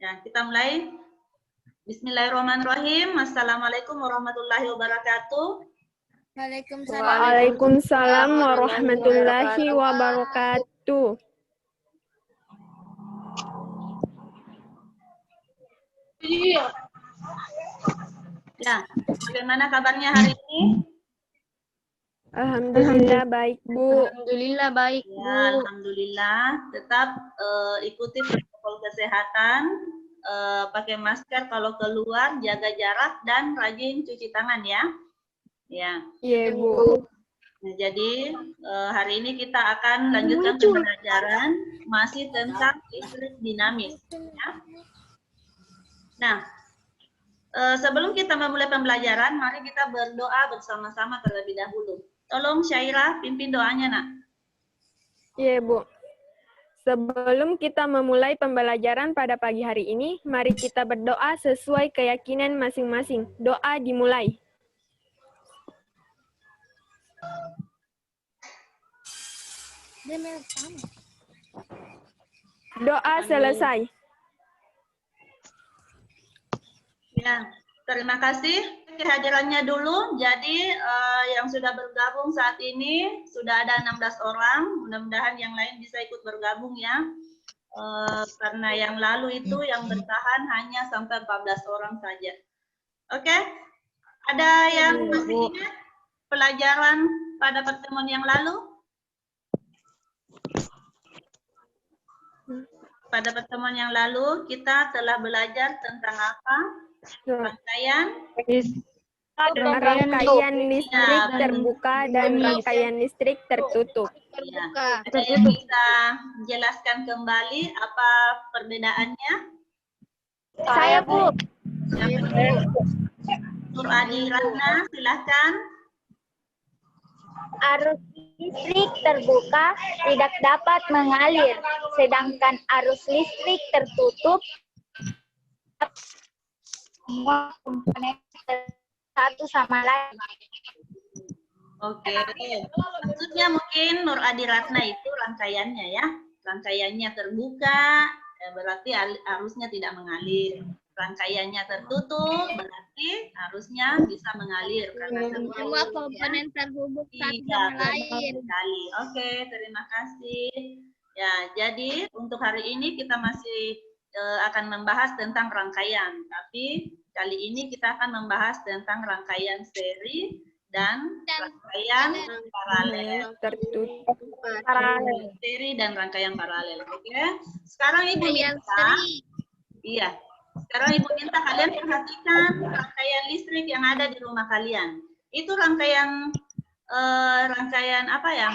Ya, kita mulai. Bismillahirrahmanirrahim. Assalamualaikum warahmatullahi wabarakatuh. Waalaikumsalam warahmatullahi wabarakatuh. Ya, bagaimana kabarnya hari ini? Alhamdulillah baik, Bu. Alhamdulillah baik, Bu. Ya, alhamdulillah. Tetap ikuti protokol kesehatan, pakai masker kalau keluar, jaga jarak dan rajin cuci tangan ya. Ya. Iya, Bu. Nah, jadi hari ini kita akan lanjutkan pembelajaran masih tentang listrik dinamis. Ya. Nah, sebelum kita memulai pembelajaran, mari kita berdoa bersama-sama terlebih dahulu. Tolong Syairah pimpin doanya, Nak. Iya, Bu. Sebelum kita memulai pembelajaran pada pagi hari ini, mari kita berdoa sesuai keyakinan masing-masing. Doa dimulai. Doa selesai. Ya, terima kasih kehadirannya dulu. Jadi yang sudah bergabung saat ini sudah ada 16 orang. Mudah-mudahan yang lain bisa ikut bergabung ya. Karena yang lalu itu yang bertahan hanya sampai 14 orang saja. Oke? Ada yang masih ingat pelajaran pada pertemuan yang lalu? Pada pertemuan yang lalu kita telah belajar tentang apa? Rangkaian listrik terbuka dan rangkaian listrik tertutup. Ya. Ada yang bisa jelaskan kembali apa perbedaannya? Saya, Bu. Nur Adi Ratna, silahkan. Arus listrik terbuka tidak dapat mengalir, sedangkan arus listrik tertutup semua komponen satu sama lain. Oke, maksudnya mungkin Nur Adi Ratna itu rangkaiannya ya, rangkaiannya terbuka, berarti arusnya tidak mengalir. Rangkaiannya tertutup, berarti arusnya bisa mengalir karena semua komponen terhubung satu sama lain. Oke, terima kasih. Ya, jadi untuk hari ini kita masih akan membahas tentang rangkaian, tapi kali ini kita akan membahas tentang rangkaian seri dan rangkaian paralel. Tertutup. Seri dan rangkaian paralel. Oke. Sekarang Ibu minta, iya. Sekarang Ibu minta kalian perhatikan rangkaian listrik yang ada di rumah kalian. Itu rangkaian apa ya?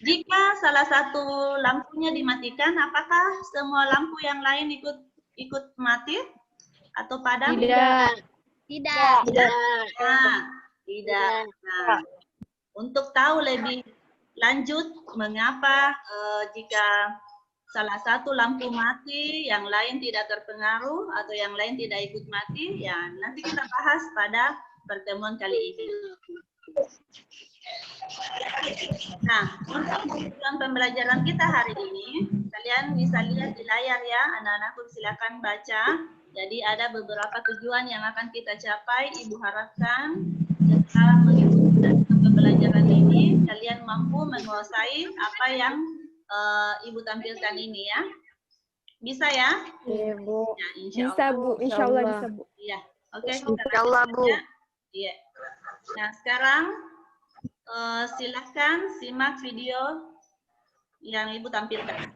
Jika salah satu lampunya dimatikan, apakah semua lampu yang lain ikut mati atau padam? Tidak. Tidak. Nah, untuk tahu lebih lanjut mengapa jika salah satu lampu mati, yang lain tidak terpengaruh atau yang lain tidak ikut mati, ya nanti kita bahas pada pertemuan kali ini. Nah, untuk tujuan pembelajaran kita hari ini, kalian bisa lihat di layar ya, anak-anakku silakan baca. Jadi ada beberapa tujuan yang akan kita capai. Ibu harapkan setelah mengikuti pembelajaran ini, kalian mampu menguasai apa yang Ibu tampilkan ini ya. Bisa ya? Iya, Bu. Ya, Bisa, Bu. Insya Allah bisa, Bu. Iya. Oke. Insya Allah, Bu. Iya. Nah, sekarang silahkan simak video yang Ibu tampilkan.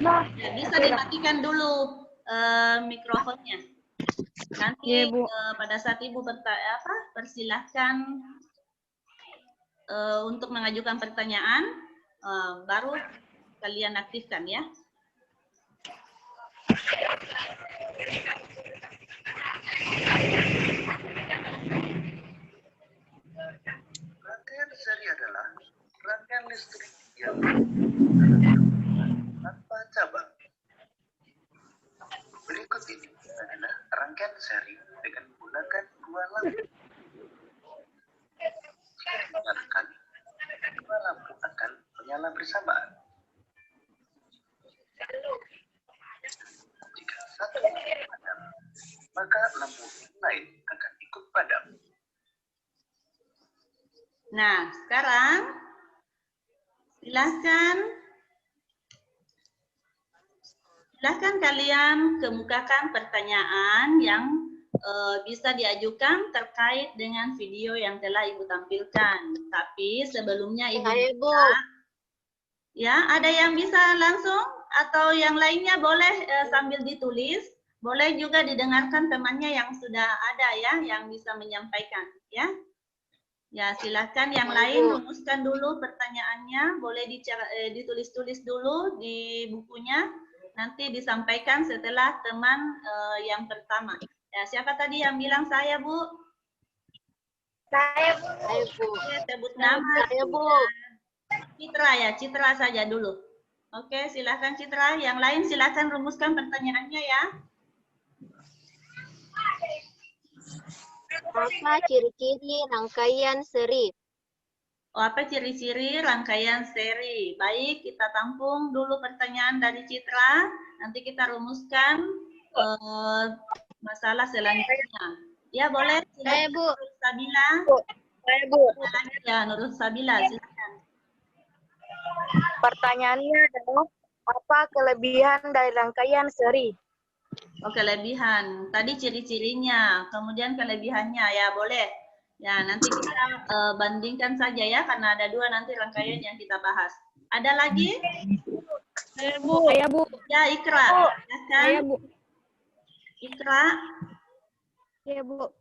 Ya, bisa dimatikan dulu mikrofonnya. Nanti pada saat Ibu persilahkan untuk mengajukan pertanyaan, baru kalian aktifkan ya. Rangkaian seri adalah rangkaian listrik yang tanpa cabang. Berikut ini adalah rangkaian seri dengan menggunakan dua lampu. Jika dinyalakan, dua lampu akan menyala bersamaan. Nah, sekarang silahkan kalian kemukakan pertanyaan yang bisa diajukan terkait dengan video yang telah Ibu tampilkan. Tapi sebelumnya Ibu ya, ada yang bisa langsung atau yang lainnya boleh sambil ditulis, boleh juga didengarkan temannya yang sudah ada ya, yang bisa menyampaikan ya. Ya, silakan yang lain rumuskan dulu pertanyaannya, boleh ditulis-tulis dulu di bukunya, nanti disampaikan setelah teman yang pertama. Ya, siapa tadi yang bilang saya, Bu? Saya, Bu. Oke, sebut nama. Saya, Bu. Citra ya, Citra saja dulu. Oke, silakan Citra. Yang lain silakan rumuskan pertanyaannya ya. Apa ciri-ciri rangkaian seri? Oh, apa ciri-ciri rangkaian seri? Baik, kita tampung dulu pertanyaan dari Citra. Nanti kita rumuskan masalah selanjutnya. Ya, boleh. Saya, Bu. Nurul Sabila. Saya, Bu. Ya, Nurul Sabila, silakan. Pertanyaannya adalah apa kelebihan dari rangkaian seri? Oh, kelebihan. Tadi ciri-cirinya, kemudian kelebihannya. Ya, boleh. Ya, nanti kita bandingkan saja ya, karena ada dua nanti rangkaian yang kita bahas. Ada lagi? Saya, Bu. Saya, Bu. Ya, Ikra. Saya, Bu. Ikra. Ya, Bu.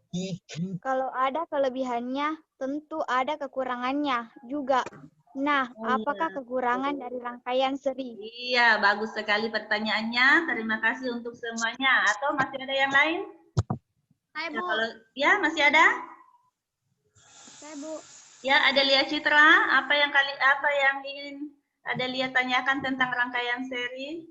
Kalau ada kelebihannya, tentu ada kekurangannya juga. Nah, apakah kekurangan dari rangkaian seri? Iya, bagus sekali pertanyaannya. Terima kasih untuk semuanya. Atau masih ada yang lain? Saya, Ya, Bu. kalau ya masih ada? Saya, Bu. Ya, ada Lia Citra. Apa yang ingin ada Lia tanyakan tentang rangkaian seri?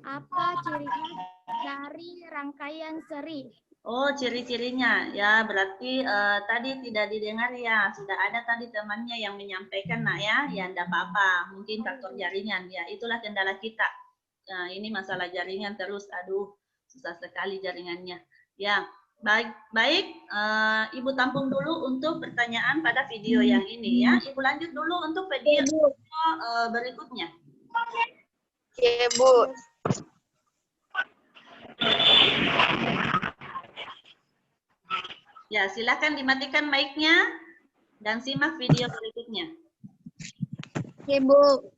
Apa ciri khas dari rangkaian seri? Oh, ciri-cirinya. Ya, berarti tadi tidak didengar ya. Sudah ada tadi temannya yang menyampaikan, nak ya. Ya, enggak apa-apa. Mungkin faktor jaringan. Ya, itulah kendala kita. Nah, ini masalah jaringan terus. Aduh, susah sekali jaringannya. Ya, baik. Ibu tampung dulu untuk pertanyaan pada video yang ini ya. Ibu lanjut dulu untuk video berikutnya. Ya, Bu. Ya, silakan dimatikan mic-nya dan simak video berikutnya. Ya, Bu.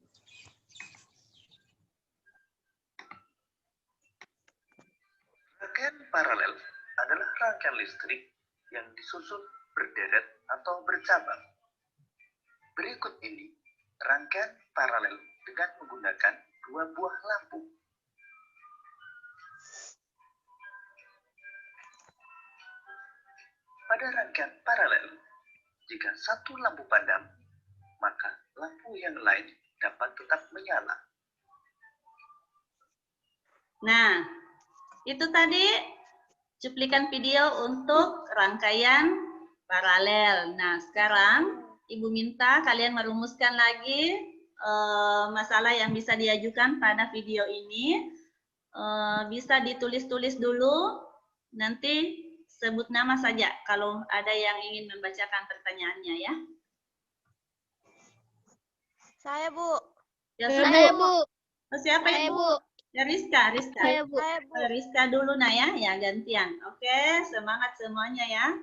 Rangkaian paralel adalah rangkaian listrik yang disusun berderet atau bercabang. Berikut ini rangkaian paralel dengan menggunakan dua buah lampu. Pada rangkaian paralel, jika satu lampu padam, maka lampu yang lain dapat tetap menyala. Nah, itu tadi cuplikan video untuk rangkaian paralel. Nah, sekarang Ibu minta kalian merumuskan lagi masalah yang bisa diajukan pada video ini. Bisa ditulis-tulis dulu, nanti sebut nama saja kalau ada yang ingin membacakan pertanyaannya ya. Saya, Bu. Ya, Saya, Bu. siapa Saya, Ibu? Bu. Ya, Rizka. Saya, Bu. Rizka dulu nah ya, gantian. Oke, semangat semuanya ya.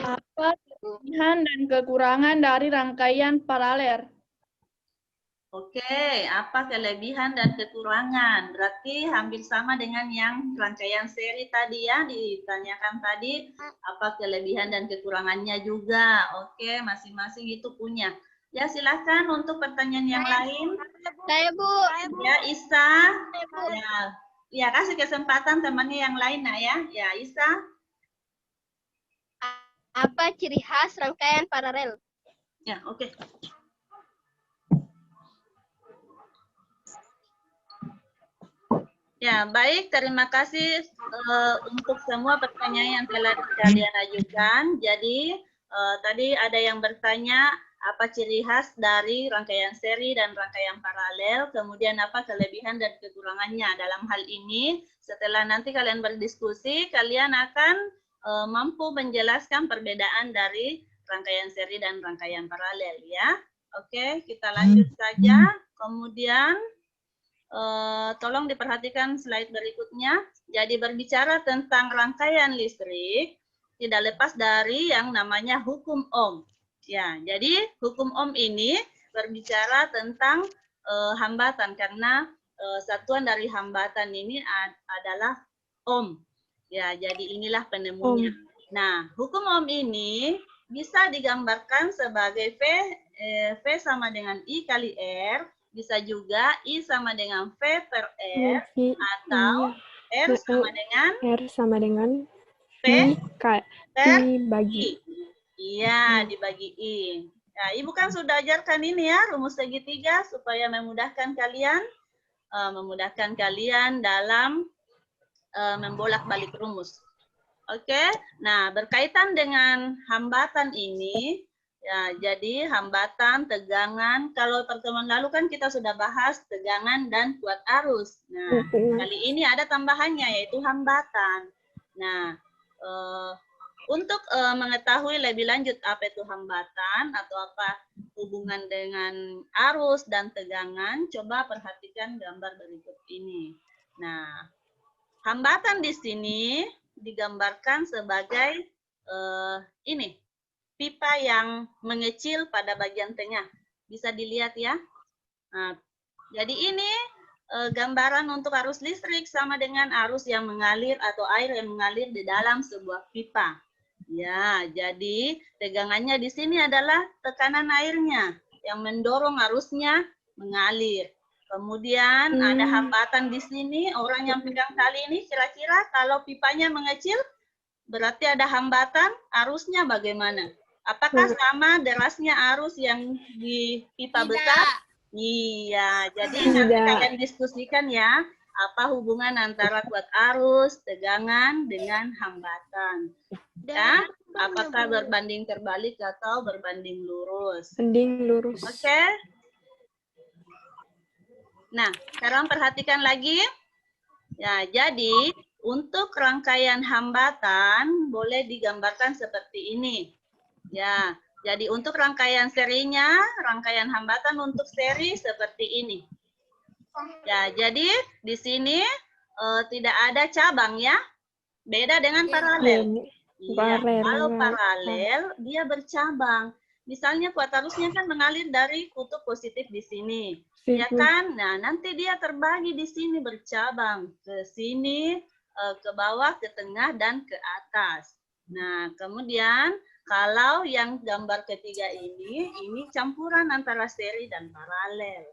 Apa kelebihan dan kekurangan dari rangkaian paralel? Oke, apa kelebihan dan kekurangan? Berarti hampir sama dengan yang rangkaian seri tadi ya, ditanyakan tadi apa kelebihan dan kekurangannya juga. Oke, masing-masing itu punya. Ya, silakan untuk pertanyaan yang lain. Saya, Bu. Ya, Isa. Ya, kasih kesempatan temannya yang lain nah ya. Ya, Isa. Apa ciri khas rangkaian paralel? Ya, oke. Ya, baik. Terima kasih untuk semua pertanyaan yang telah kalian ajukan. Jadi, tadi ada yang bertanya apa ciri khas dari rangkaian seri dan rangkaian paralel, kemudian apa kelebihan dan kekurangannya dalam hal ini. Setelah nanti kalian berdiskusi, kalian akan mampu menjelaskan perbedaan dari rangkaian seri dan rangkaian paralel ya. Oke, kita lanjut saja. Kemudian tolong diperhatikan slide berikutnya. Jadi berbicara tentang rangkaian listrik tidak lepas dari yang namanya hukum Ohm. Ya, jadi hukum Ohm ini berbicara tentang hambatan karena satuan dari hambatan ini adalah Ohm. Ya, jadi inilah penemunya. Nah, hukum Ohm ini bisa digambarkan sebagai V sama dengan I kali R, bisa juga I sama dengan V per R, atau R sama dengan P per dibagi. Iya, dibagi I. Nah, Ibu kan sudah ajarkan ini ya, rumus segitiga supaya memudahkan kalian dalam membolak-balik rumus. Oke, nah berkaitan dengan hambatan ini, ya jadi hambatan, tegangan, kalau pertemuan lalu kan kita sudah bahas tegangan dan kuat arus. Nah, kali ini ada tambahannya yaitu hambatan. Nah, untuk mengetahui lebih lanjut apa itu hambatan atau apa hubungan dengan arus dan tegangan, coba perhatikan gambar berikut ini. Nah, hambatan di sini digambarkan sebagai ini pipa yang mengecil pada bagian tengah. Bisa dilihat ya. Nah, jadi ini gambaran untuk arus listrik sama dengan arus yang mengalir atau air yang mengalir di dalam sebuah pipa. Ya, jadi tegangannya di sini adalah tekanan airnya yang mendorong arusnya mengalir. Kemudian ada hambatan di sini, orang yang pegang tali ini kira-kira kalau pipanya mengecil, berarti ada hambatan, arusnya bagaimana? Apakah sama derasnya arus yang di pipa besar? Iya, jadi nanti kalian diskusikan ya, apa hubungan antara kuat arus, tegangan, dengan hambatan. Ya, apakah berbanding terbalik atau berbanding lurus? Banding lurus. Oke. Nah, sekarang perhatikan lagi. Ya, jadi untuk rangkaian hambatan boleh digambarkan seperti ini. Ya, jadi untuk rangkaian serinya, rangkaian hambatan untuk seri seperti ini. Ya, jadi di sini tidak ada cabang ya. Beda dengan paralel. Iya, kalau paralel dia bercabang. Misalnya kuat arusnya kan mengalir dari kutub positif di sini. Ya kan? Nah, nanti dia terbagi di sini bercabang ke sini, ke bawah, ke tengah, dan ke atas. Nah, kemudian kalau yang gambar ketiga ini campuran antara seri dan paralel.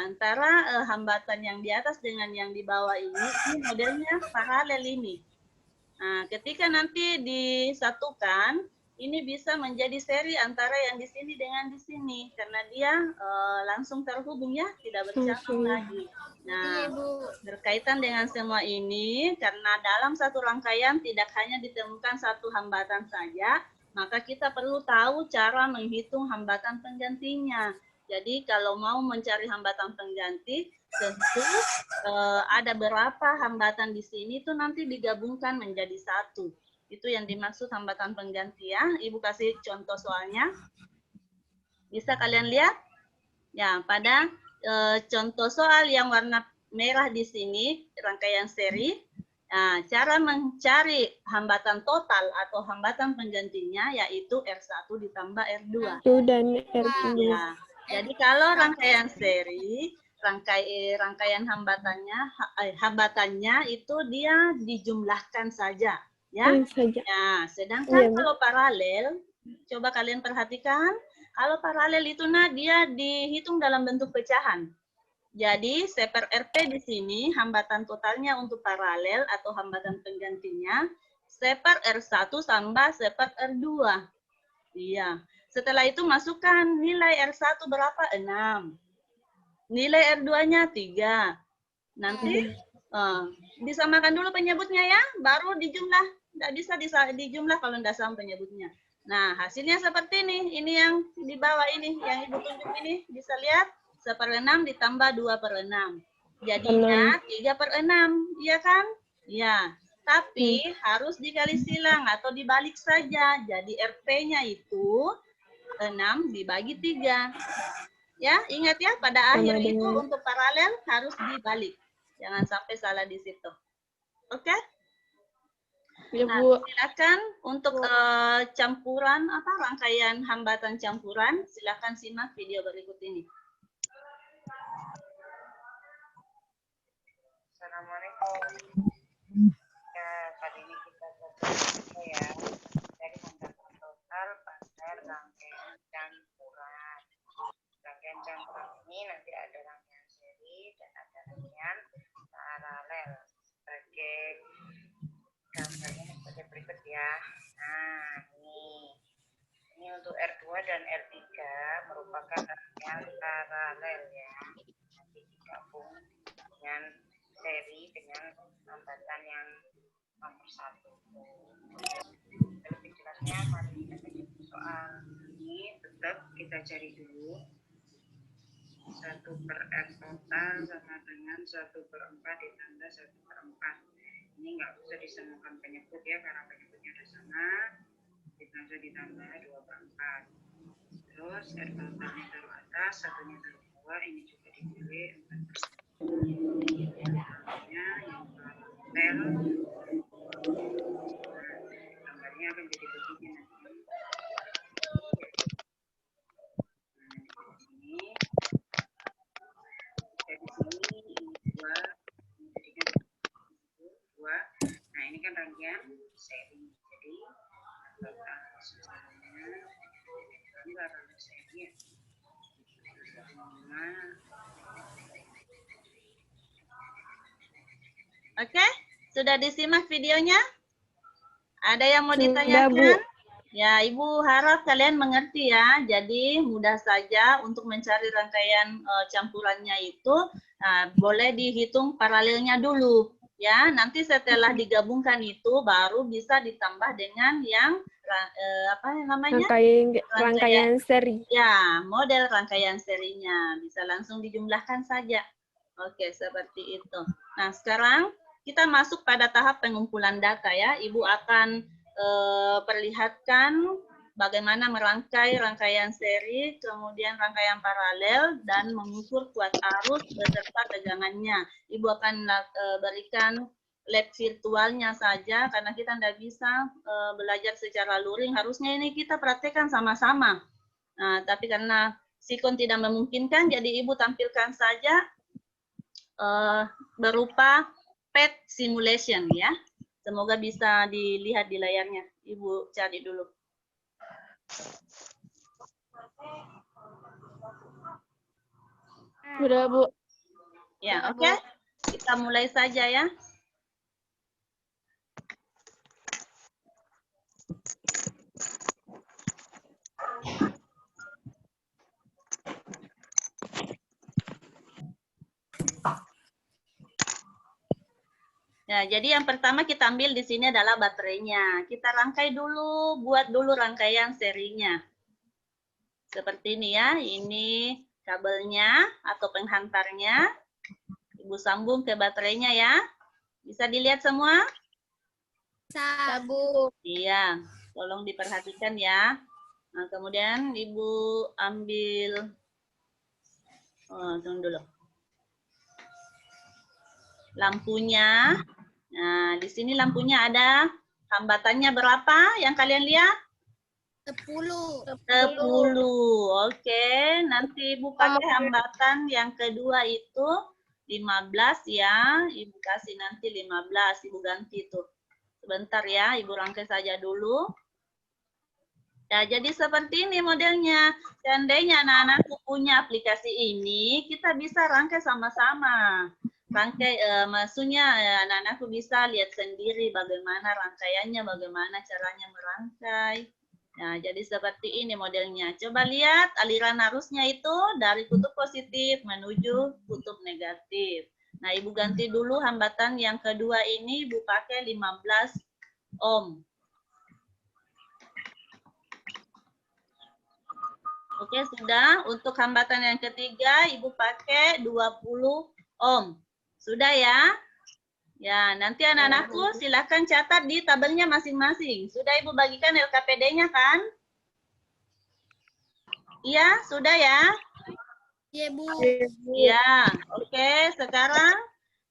Antara hambatan yang di atas dengan yang di bawah ini modelnya paralel ini. Nah, ketika nanti disatukan, ini bisa menjadi seri antara yang di sini dengan di sini karena dia langsung terhubung ya, tidak bercabang lagi. Nah, berkaitan dengan semua ini karena dalam satu rangkaian tidak hanya ditemukan satu hambatan saja, maka kita perlu tahu cara menghitung hambatan penggantinya. Jadi kalau mau mencari hambatan pengganti, tentu ada berapa hambatan di sini itu nanti digabungkan menjadi satu. Itu yang dimaksud hambatan pengganti ya. Ibu kasih contoh soalnya. Bisa kalian lihat? Ya, pada contoh soal yang warna merah di sini, rangkaian seri. Nah, cara mencari hambatan total atau hambatan penggantinya yaitu R1 ditambah R2. Dan R2. Ya, jadi kalau rangkaian seri, rangkaian hambatannya itu dia dijumlahkan saja. Ya, sedangkan kalau paralel, coba kalian perhatikan, kalau paralel itu dia dihitung dalam bentuk pecahan. Jadi C per RP di sini hambatan totalnya untuk paralel atau hambatan penggantinya C per R1 tambah C per R2. Iya. Setelah itu masukkan nilai R1 berapa? 6. Nilai R2-nya 3. Nanti disamakan dulu penyebutnya ya, baru dijumlah. Tidak bisa dijumlah kalau tidak sama penyebutnya. Nah, hasilnya seperti ini. Ini yang di bawah ini, yang Ibu tunjuk ini. Bisa lihat, 1/6 ditambah 2/6. Jadinya 3/6, iya kan? Ya. Tapi harus dikali silang atau dibalik saja. Jadi RP-nya itu 6 dibagi 3. Ya, ingat ya, pada akhir itu untuk paralel harus dibalik. Jangan sampai salah di situ. Oke? Ya, Nah, Bu. silakan untuk campuran rangkaian hambatan campuran, silakan simak video berikut ini. Assalamualaikum. Ya, kali ini kita belajar ya dari hambatan total pada rangkaian campuran. Rangkaian campuran ini nanti ada rangkaian seri dan ada rangkaian paralel. Sebagai gambarnya sebagai berikut ya. Nah, ini untuk R2 dan R3 merupakan rangkaian paralel ya. Nanti digabung dengan seri dengan hambatan yang nomor 1. Lebih jelasnya mari kita cari soal ini, tetap kita cari dulu 1/r total sama dengan 1/4 ditambah 1/4. Ini nggak usah disamakan penyebut ya, karena penyebutnya ada sama, bisa ditambah 2/4. Terus R totalnya taruh atas, satunya taruh bawah, ini juga dipilih 4/4. Yang paralel, gambarnya akan jadi begini nanti. Dari sini ini 2, jadikan 2. Nah, ini kan rangkaian seri. Jadi total semuanya rangkaian seri ya. Oke, sudah disimak videonya? Ada yang mau Sudah, ditanyakan? Bu. Ya, Ibu harap kalian mengerti ya. Jadi mudah saja untuk mencari rangkaian campurannya itu boleh dihitung paralelnya dulu. Ya, nanti setelah digabungkan itu baru bisa ditambah dengan yang apa namanya? Rangkaian seri. Ya, model rangkaian serinya. Bisa langsung dijumlahkan saja. Oke, seperti itu. Nah, sekarang kita masuk pada tahap pengumpulan data ya. Ibu akan perlihatkan bagaimana merangkai rangkaian seri, kemudian rangkaian paralel, dan mengukur kuat arus beserta tegangannya. Ibu akan berikan lab virtualnya saja, karena kita tidak bisa belajar secara luring. Harusnya ini kita praktekkan sama-sama. Nah, tapi karena sikon tidak memungkinkan, jadi Ibu tampilkan saja berupa PET simulation ya. Semoga bisa dilihat di layarnya. Ibu cari dulu. Sudah, Bu. Ya, oke. Kita mulai saja ya. Nah, jadi yang pertama kita ambil di sini adalah baterainya. Kita rangkai dulu, buat dulu rangkaian serinya. Seperti ini ya, ini kabelnya atau penghantarnya. Ibu sambung ke baterainya ya. Bisa dilihat semua? Bisa. Bu. Iya, tolong diperhatikan ya. Nah, kemudian Ibu ambil, tunggu dulu. Lampunya. Nah, di sini lampunya ada hambatannya berapa yang kalian lihat? 10. 10. Oke, nanti Ibu pakai hambatan yang kedua itu 15 ya. Ibu kasih nanti 15, Ibu ganti tuh. Sebentar ya, Ibu rangkai saja dulu. Ya, jadi seperti ini modelnya. Seandainya anak-anakku punya aplikasi ini, kita bisa rangkai sama-sama. Rangkai, maksudnya anak-anakku bisa lihat sendiri bagaimana rangkaiannya, bagaimana caranya merangkai. Nah, jadi seperti ini modelnya. Coba lihat aliran arusnya itu dari kutub positif menuju kutub negatif. Nah, Ibu ganti dulu hambatan yang kedua ini, Ibu pakai 15 ohm. Oke, sudah. Untuk hambatan yang ketiga, Ibu pakai 20 ohm. Sudah ya? Ya, nanti anak-anakku silakan catat di tabelnya masing-masing. Sudah Ibu bagikan LKPD-nya kan? Iya, sudah ya? Iya, Bu. Ya, oke. Sekarang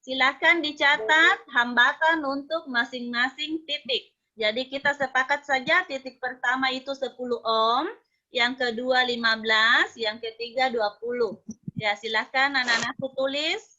silakan dicatat hambatan untuk masing-masing titik. Jadi kita sepakat saja titik pertama itu 10 ohm, yang kedua 15, yang ketiga 20. Ya, silakan anak-anakku tulis.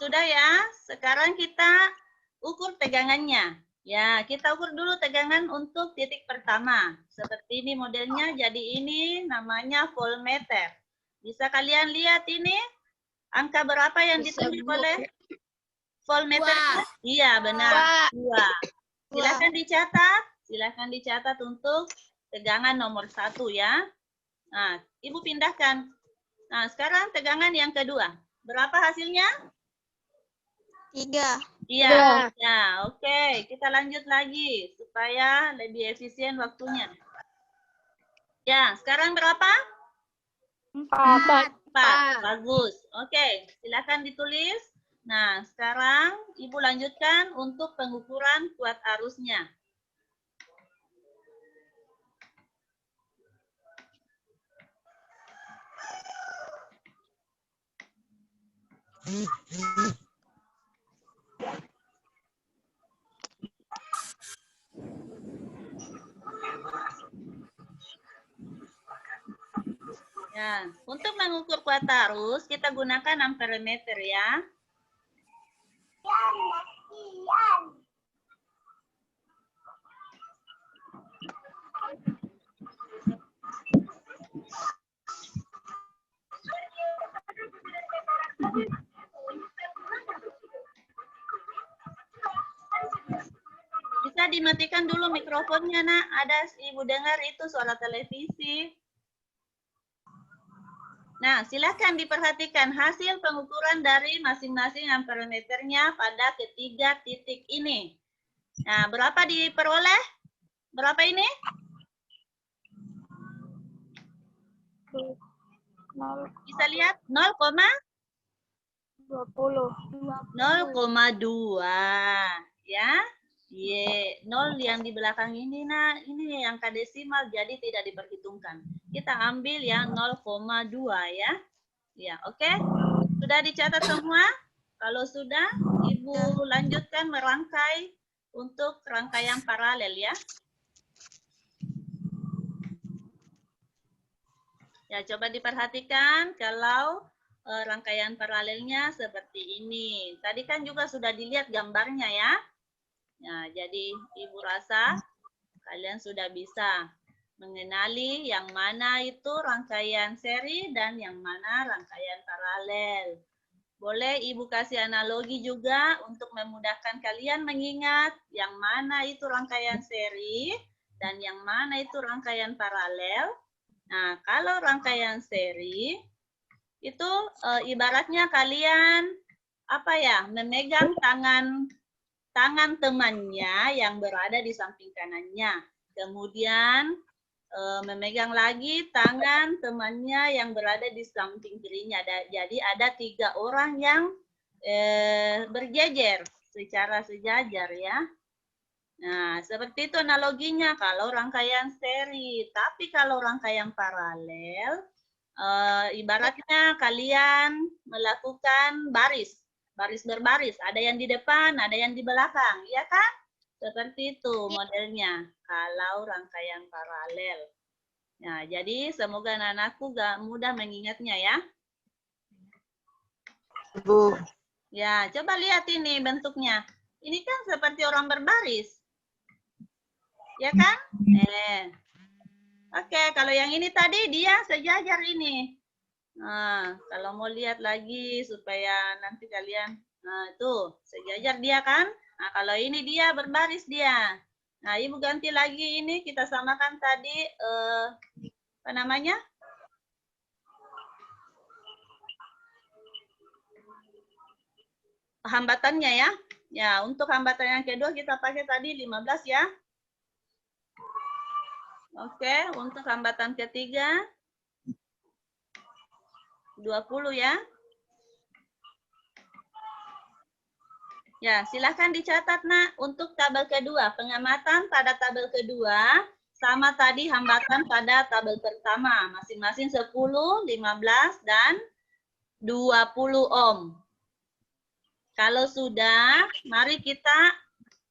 Sudah ya, sekarang kita ukur tegangannya. Ya, kita ukur dulu tegangan untuk titik pertama. Seperti ini modelnya, jadi ini namanya voltmeter. Bisa kalian lihat ini? Angka berapa yang ditunjuk oleh voltmeter? Iya, benar. 2. Silakan dicatat untuk tegangan nomor 1 ya. Nah, Ibu pindahkan. Nah, sekarang tegangan yang kedua. Berapa hasilnya? 3. Iya, ya, oke. Kita lanjut lagi supaya lebih efisien waktunya. Ya, sekarang berapa? 4. 4. Bagus. Oke, silakan ditulis. Nah, sekarang Ibu lanjutkan untuk pengukuran kuat arusnya. Ya, untuk mengukur kuat arus kita gunakan amperemeter ya. Bisa dimatikan dulu mikrofonnya, Nak. Ada Ibu dengar itu suara televisi. Nah, silakan diperhatikan hasil pengukuran dari masing-masing amperemeternya pada ketiga titik ini. Nah, berapa diperoleh? Berapa ini? 'Bisa lihat? 0,20. 0,2. Ya. Y, 0 yang di belakang ini, nah, ini angka desimal, jadi tidak diperhitungkan. Kita ambil ya 0,2 ya. Ya, oke. Sudah dicatat semua? Kalau sudah, Ibu lanjutkan merangkai untuk rangkaian paralel ya. Ya, coba diperhatikan kalau rangkaian paralelnya seperti ini. Tadi kan juga sudah dilihat gambarnya ya. Nah, jadi Ibu rasa kalian sudah bisa mengenali yang mana itu rangkaian seri dan yang mana rangkaian paralel. Boleh Ibu kasih analogi juga untuk memudahkan kalian mengingat yang mana itu rangkaian seri dan yang mana itu rangkaian paralel. Nah, kalau rangkaian seri itu ibaratnya kalian memegang tangan temannya yang berada di samping kanannya. Kemudian memegang lagi tangan temannya yang berada di samping kirinya. Jadi ada 3 orang yang berjejer secara sejajar ya. Nah, seperti itu analoginya kalau rangkaian seri. Tapi kalau rangkaian paralel, ibaratnya kalian melakukan baris berbaris, ada yang di depan, ada yang di belakang, ya kan? Seperti itu modelnya kalau rangkaian paralel. Nah, jadi semoga anak-anakku gak mudah mengingatnya ya. Bu. Ya, coba lihat ini bentuknya. Ini kan seperti orang berbaris. Ya kan? Oke, kalau yang ini tadi dia sejajar ini. Nah, kalau mau lihat lagi supaya nanti kalian, nah itu sejajar dia kan? Nah, kalau ini dia berbaris dia. Nah, Ibu ganti lagi ini kita samakan tadi apa namanya? Hambatannya ya. Ya, untuk hambatan yang kedua kita pakai tadi 15 ya. Oke, untuk hambatan ketiga 20 ya. Ya, silahkan dicatat, Nak. Untuk tabel kedua, pengamatan pada tabel kedua sama tadi hambatan pada tabel pertama. Masing-masing 10, 15, dan 20 ohm. Kalau sudah, mari kita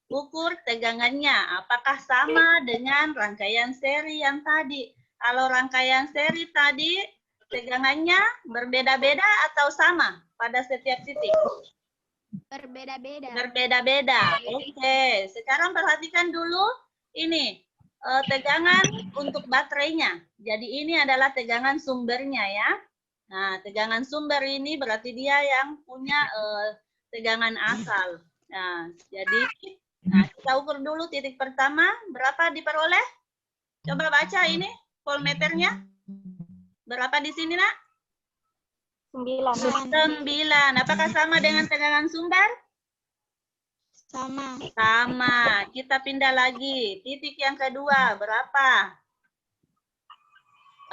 ukur tegangannya. Apakah sama dengan rangkaian seri yang tadi? Kalau rangkaian seri tadi, tegangannya berbeda-beda atau sama pada setiap titik? Berbeda-beda. Berbeda-beda. Oke, sekarang perhatikan dulu ini tegangan untuk baterainya. Jadi ini adalah tegangan sumbernya ya. Nah, tegangan sumber ini berarti dia yang punya tegangan asal. Nah, jadi kita ukur dulu titik pertama berapa diperoleh? Coba baca ini voltmeternya. Berapa di sini, Nak? 9. Apakah sama dengan tegangan sumber? Sama. Sama. Kita pindah lagi. Titik yang kedua, berapa?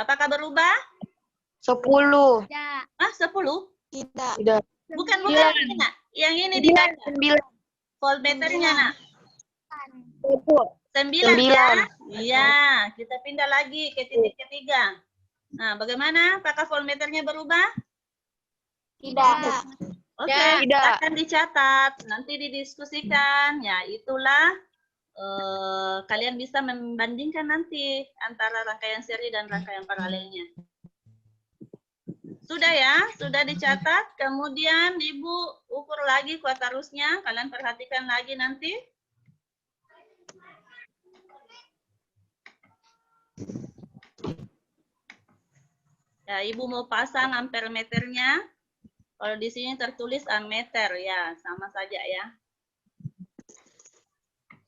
Apakah berubah? 10. Tidak. Ah, 10? Tidak. Bukan ini, Nak. Yang ini dibaca. 9. Voltmeternya, Nak. 9 9. ya? Iya. Kita pindah lagi ke titik ketiga. Nah, bagaimana? Apakah voltmeternya berubah? Tidak. Oke, Tidak. akan dicatat, nanti didiskusikan. Ya, itulah kalian bisa membandingkan nanti antara rangkaian seri dan rangkaian paralelnya. Sudah ya, sudah dicatat. Kemudian Ibu ukur lagi kuat arusnya. Kalian perhatikan lagi nanti. Ya, Ibu mau pasang ampere meternya. Kalau di sini tertulis ammeter, ya sama saja ya.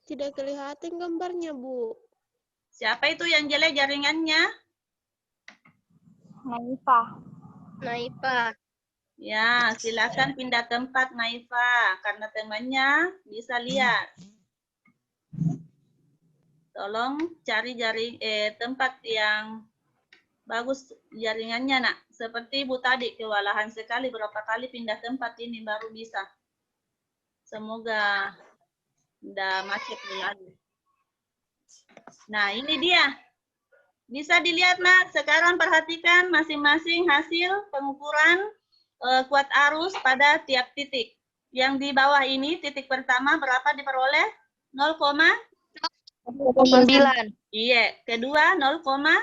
Tidak kelihatan gambarnya, Bu. Siapa itu yang jelek jaringannya? Naipa. Ya, silakan pindah tempat Naifa, karena temannya bisa lihat. Tolong cari tempat yang bagus jaringannya, Nak. Seperti Ibu tadi, kewalahan sekali berapa kali pindah tempat ini baru bisa. Semoga tidak macet lagi. Nah, ini dia. Bisa dilihat, Nak. Sekarang perhatikan masing-masing hasil pengukuran kuat arus pada tiap titik. Yang di bawah ini, titik pertama berapa diperoleh? 9. Iya. Kedua, 0,6.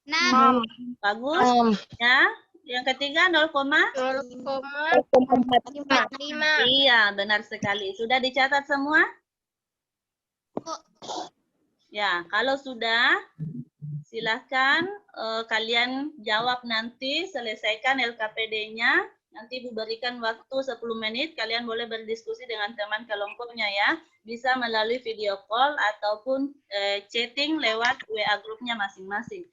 6. Bagus. Ya. Yang ketiga, 0,45. Iya, benar sekali. Sudah dicatat semua? Ya, kalau sudah, silahkan kalian jawab nanti, selesaikan LKPD-nya. Nanti Ibu berikan waktu 10 menit, kalian boleh berdiskusi dengan teman kelompoknya ya. Bisa melalui video call ataupun chatting lewat WA grupnya masing-masing.